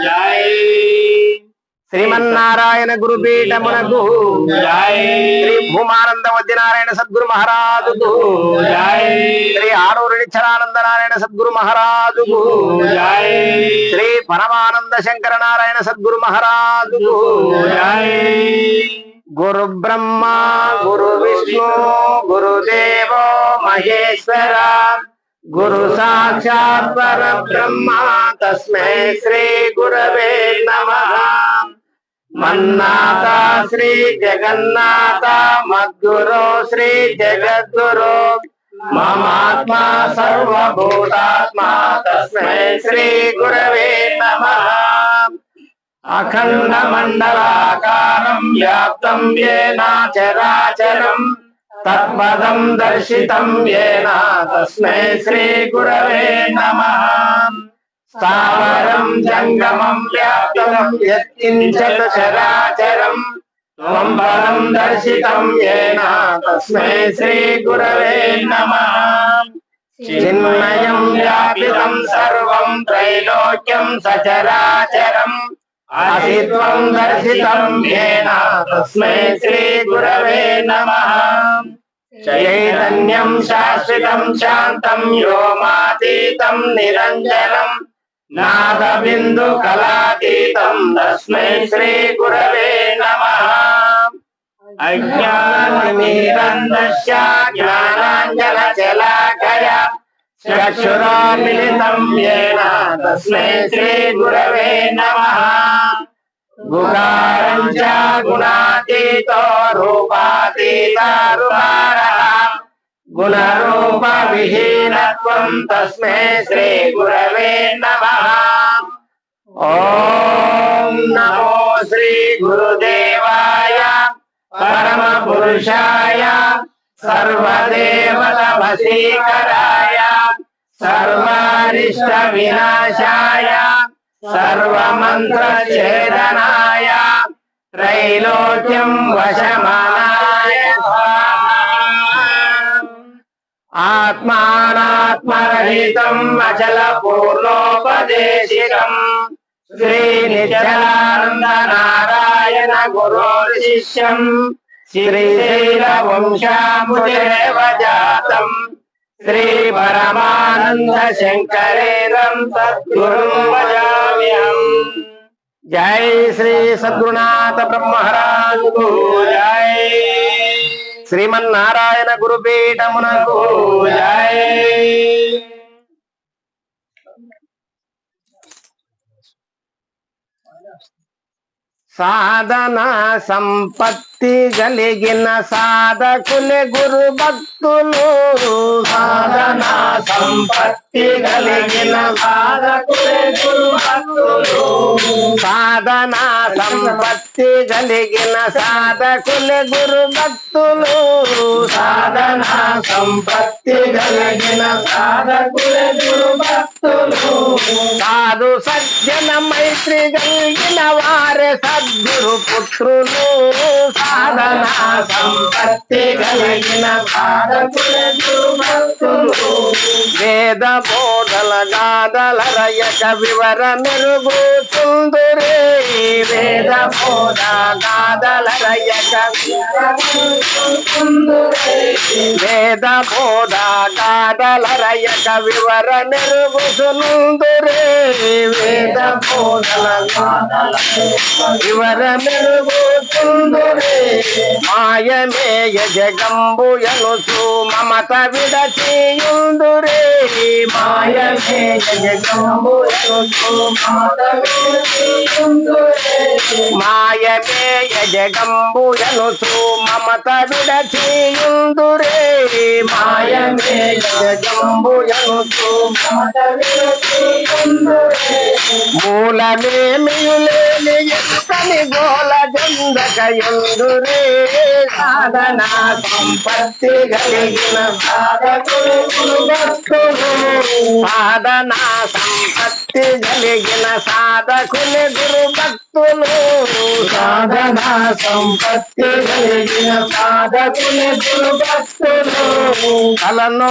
జై శ్రీమన్నారాయణ గురుపీఠమునకు జై శ్రీ భూమానంద వద్యనారాయణ సద్గురు మహారాజుకు జై శ్రీ ఆలూరు నిచ్చరానంద నారాయణ సద్గురు మహారాజుకు జై శ్రీ పరమానంద శంకర నారాయణ సద్గురు మహారాజుకు జై గురు బ్రహ్మ గురు విష్ణు గురుదేవో మహేశ్వర గురు సాక్షాత్ పరబ్రహ్మ తస్మై శ్రీ గురవే నమః మన్నాథ శ్రీ జగన్నాథ మద్గురు శ్రీ జగద్గురు మమాత్మా సర్వభూతాత్మా తస్మై శ్రీ గురవే నమః అఖండ మండలాకారం వ్యాప్తం యేన చరాచరం తత్పదం దర్శితం యేన తస్మై శ్రీ గురవే నమః స్థావరం జంగమం వ్యాప్తం యత్కించత్ చరాచరం త్వం పదం దర్శితం యేన తస్మై శ్రీ గురవే నమః చిన్మయం వ్యాపితం సర్వం త్రైలోక్యం సచరాచరం అసిత్వం దర్శితం యేన తస్మై శ్రీ గురవే నమః చైతన్యం శాశ్వతం శాంతం వ్యోమాతీతం నిరంజనం నాద బిందు కళాతీతం తస్మై శ్రీ గురవే నమః అజ్ఞానతిమిరంధస్య జ్ఞానాంజన శలాకయా చక్షురామిలితం యేన తస్మై శ్రీ గురవే నమః గుణారం చ గుణాతీతో రూపాతీత రూపారః గుణరూప విహీనత్వం తస్మై శ్రీ గురవే నమః ఓం నమో శ్రీ గురుదేవాయ పరమ పురుషాయ సర్వదేవత వశీకరాయ సర్వారిష్ట వినాశాయ సర్వమంత్ర ఛేదనాయ త్రైలోక్యం వశమానాయ ఆత్మానాత్మరహితం అచల పూర్ణోపదేశికం శ్రీ నిత్యానంద నారాయణ గురు శిష్యం శ్రీశైల వంశాముదేవ జాతం శ్రీ పరమానంద శంకరేరం సద్గురుం భజామ్యహం జై శ్రీ సద్గురునాథ బ్రహ్మరాజుకు జై శ్రీమన్నారాయణ గురుపీఠమునకు జై సాధన సంపత్తి కలిగిన సాధకులే గురు భక్తులు సాధన సంపత్తి కలిగిన సాధకులే గురు భక్తులు సాధన సంపత్తి కలిగిన సాధకులే గురు భక్తులు సాధన సంపత్తి కలిగిన సాధకులే గురు భక్తులు సాధు సజ్జన మైత్రి కలిగిన వారే సద్గురు పుత్రులు సాధన సంపత్తి కలిగిన సాధకులే గురు భక్తులు వేద బోధల గాథల రయక వివర మెరుగుచుందురే వేద బోధ గాథల రయక వేద బోధ గాథల రయక వివర మెరుగుచుందురే వేద బోధల గాథల వివర మెరుగుచుందురే మాయమేయ జగంబుయనుసు మమత విడచియుందురే మాయమేయ జగంబుయనుసు మమత విడచియుందురే మాయమేయ జగంబుయనుసు మమత విడచియుందురే మాయమేయ జగంబుయనుసు మమత విడచియుందురే మూలమేమియులేని ఎత్తని గోల జందకయుందురే సాధన సంపత్తి కలిగిన సాధకులు భక్తులు సాధన సంపత్తి కలిగిన సాధకులు గురు భక్తులు సాధన సంపత్తి కలిగిన సాధకులు గురు భక్తులు కలను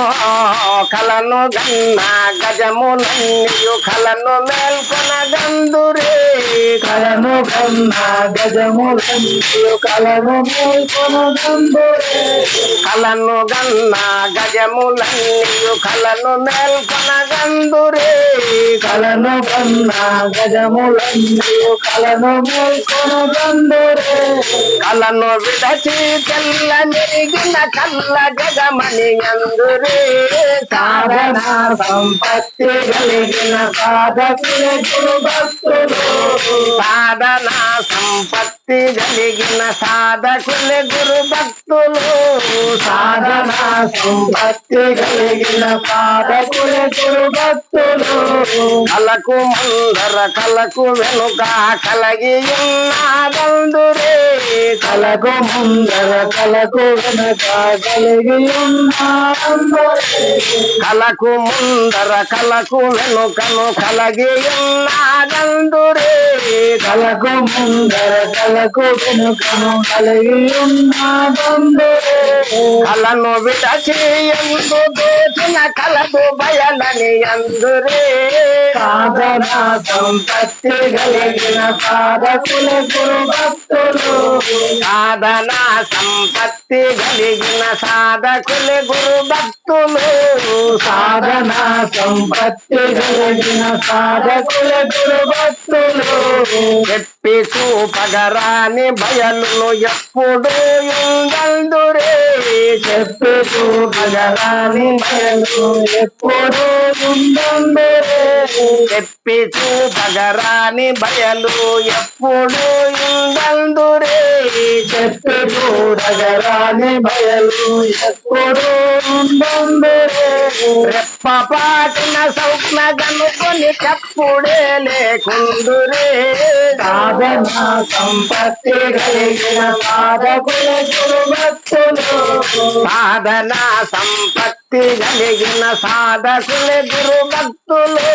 కలను గన్న గజములన్నీయు కలను మేల్కొన గందురే కన్నా గజములందియు కలను మేల్కొనగందురే కలను గన్న గజములన్నీయు కలను మేల్కొనగందురే కలను గన్న గజములన్నీయు కలను మేల్కొనగందురే కలను విడచి తెల్ల మెరిగిన కల్ల జగమని అందురే సాధన సంపత్తి కలిగిన సాధకులు గురు భక్తులు సాధన సంపత్తి కలిగిన సాధకులు గురు భక్తులు సాధన సంపత్తి కలిగిన సాధకులు గురు భక్తులు కలకు ముందర కలకు వెనుక కలిగి ఉన్నాదందురే కలకు ముందర కలకు వెనుక కలిగి ఉన్నాదందురే కలకు ముందర కలకు వెనుకను కలిగి ఉన్నాదందురే కలకు ముందర కలకు వెనుకను కలిగి ఉన్నాదందురే కలను విడచి ఎందు దోచిన కలదు బయలని అందురే సాధన సంపత్తి కలిగిన సాధకుల గురు భక్తులు సాధన సంపత్తి కలిగిన సాధకుల గురు భక్తులు సాధన సంపత్తి కలిగిన సాధకుల గురు భక్తులు చెప్పి చూపగరాని బయలును ఎప్పుడు ఉందందురే చెప్పి చూపగరాని బయలు ఎప్పుడు ఉందందురే చెప్పి చూపగరాని బయలు ఎప్పుడు ఉందందురే చెప్పి చూడగరాని బయలు ఎప్పుడు ఉందందురే రెప్పపాటిన సౌక్న గనుకొని చెప్పుడే లేకుందురే సాధన సంపత్తి కలిగిన సాధకుల గురు భక్తులు సాధన సంపత్తి కలిగిన సాధకుల గురు భక్తులు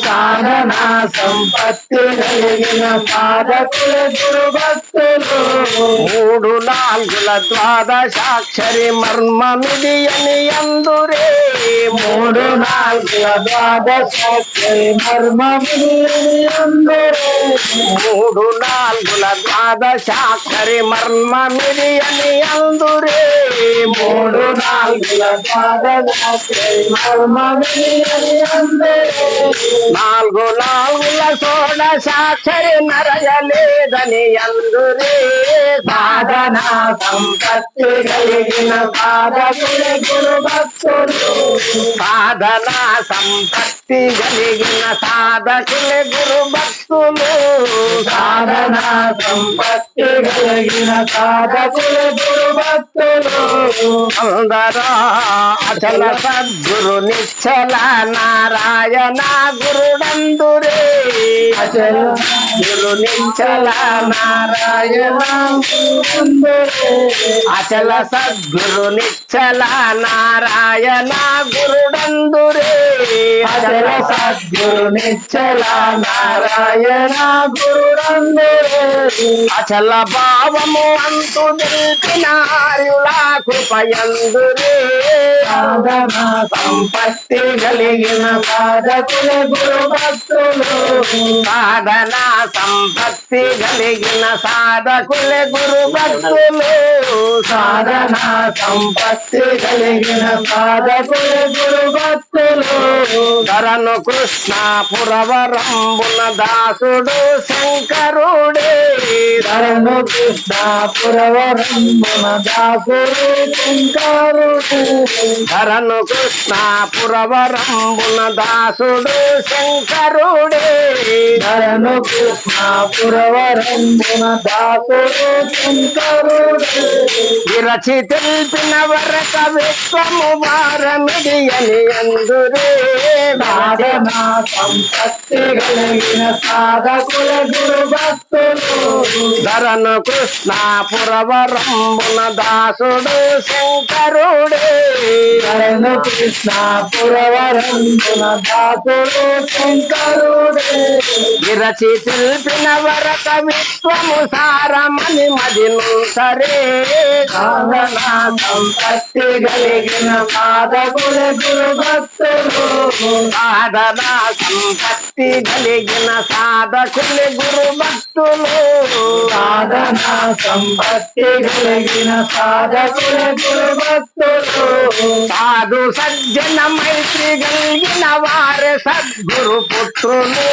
సాధన సంపత్తి కలిగిన సాధకుల గురు భక్తులు మూడు నాలుగుల ద్వాదశాక్షరి మర్మమిది అని అందురే మూడు నాలుగుల ద్వాదశాక్షరి మర్మమిది అని అందురే మూడు నాలుగుల ద్వాదశాక్షరి మర్మమిది అని అందురే మూడు నాలుగుల ద్వాదశాక్షరి మర్మమిది అని అందురే నాలుగు నాలుగుల షోడశాక్షరి నరయలేదని అందురే సాధన సంపత్తి కలిగిన సాధకుల గురు భక్తులు సాధన సంపత్తి కలిగిన సాధకుల గురు భక్తులు సాధన సంపత్తి కలిగిన సాధకుల గురు భక్తులు అందరూ అచల సద్గురు నిశ్చల నారాయణ గురుడందురే అచల గురు నిశ్చల నారాయణ అచల సద్గురు నిశ్చల నారాయణ గురుడందురే అచల సద్గురు నిశ్చల నారాయణ గురుడందురే అచల భావము అంతు నిలిపిన ఆర్యుల కృపయందురే సాధన సంపత్తి కలిగిన సాధకుల గురు భక్తులు సాధన సంపత్తి కలిగిన సాధకుల గురు భక్తులు సాధన సంపత్తి కలిగిన సాధకుల గురు భక్తులు ధరను కృష్ణ పురవరంబున దాసుడు శంకరుడే ధరను కృష్ణ పురవరంబున దాసుడు శంకరుడే ధరను కృష్ణ పురవరంబున దాసుడు శంకరుడే ధరను కృష్ణ పురవరంబున దాసుడు శంకరుడే విరచి తెలిపిన వరక విశ్వము వారమిది అని అందురే సాధన సంపత్తి కలిగిన సాధకుల గురు భక్తులు ధరను కృష్ణ పురవరంబున దాసుడు శంకరుడే ధరను కృష్ణ పురవరంబున దాసుడు శంకరుడే విరచి తెలిపిన వరక విశ్వము సారమని మదినుసరే సాధనా సంపత్తి కలిగిన సాధకుల గురు భక్తులు సాధనా సంపత్తి కలిగిన సాధకుని గురు భక్తులు సాధనా సంపత్తి కలిగిన సాధకుల గురు భక్తులు సాధు సజ్జన మైత్రి కలిగిన వారి సద్గురు పుత్రులు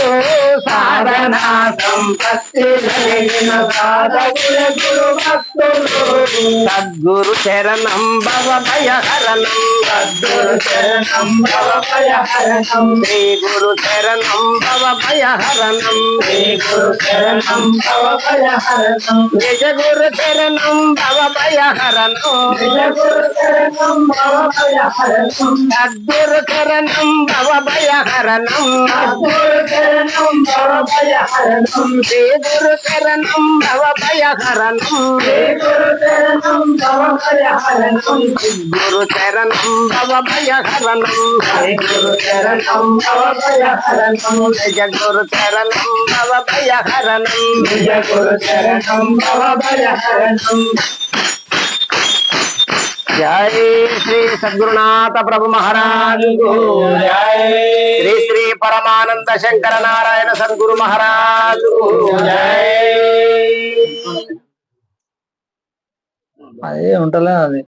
సాధనా సంపత్తి కలిగిన సాధకుల గురు భక్తులు సద్గురు శరణం భవ భయహరణం సద్గురు శరణం భవ భయహరణం శ్రీ గురు శరణం భవ భయహరణం శ్రీ గురు శరణం భవ భయహరణం నిజ గురు శరణం భవ భయహరణం నిజ గురు శరణం భవ భయహరణం సద్గురు శరణం భవ భయహరణం సద్గురు శరణం భవ భయహరణం శ్రీ గురు శరణం భవ భయహరణం శ్రీ గురు శరణం భవ భయహరణం గురు శరణం భవ భయహరణం శ్రీ గురు శరణం భవ భయహరణం నిజ గురు శరణం భవ భయహరణం నిజ గురు శరణం భవ భయహరణం జై శ్రీ సద్గురునాథ ప్రభు మహారాజ్ జై శ్రీ శ్రీ పరమానంద శంకర నారాయణ సద్గురు మహారాజ్ జై అదే ఉంటలే అది